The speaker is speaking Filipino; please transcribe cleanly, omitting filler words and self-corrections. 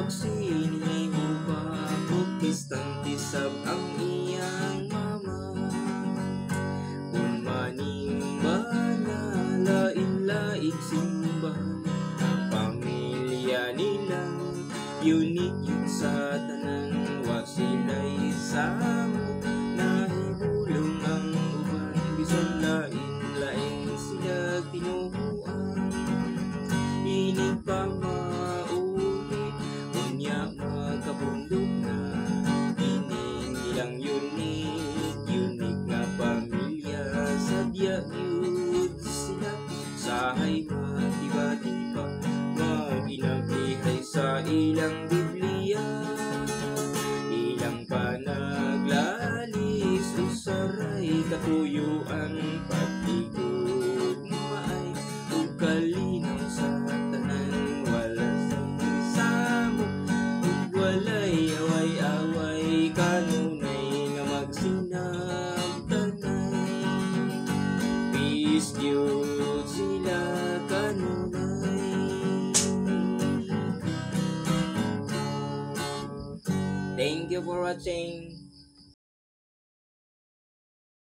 sinibuka protestante sab ang iyang mama. Kung manimba na lain-laing simbahan, ang pamilya nilang unique yun sa tanan. Wa sila'y samo nahibulong ang uban, bisan lain-laing sila tinuhuan. Inig pa mauli unya magkabundok na ining ilang unique nga pamilya. Sadya yun sila sahay matiba-tiba, mag-inaglihay sa ilang Biblia. Ilang panaglalis usaray katuyuan, patigod maay ug kalinaw sa tanan. Wala samo ug walay away-away, kanunay nga magsinabtanay. Peace gyud sila kanunay. Thank you for watching.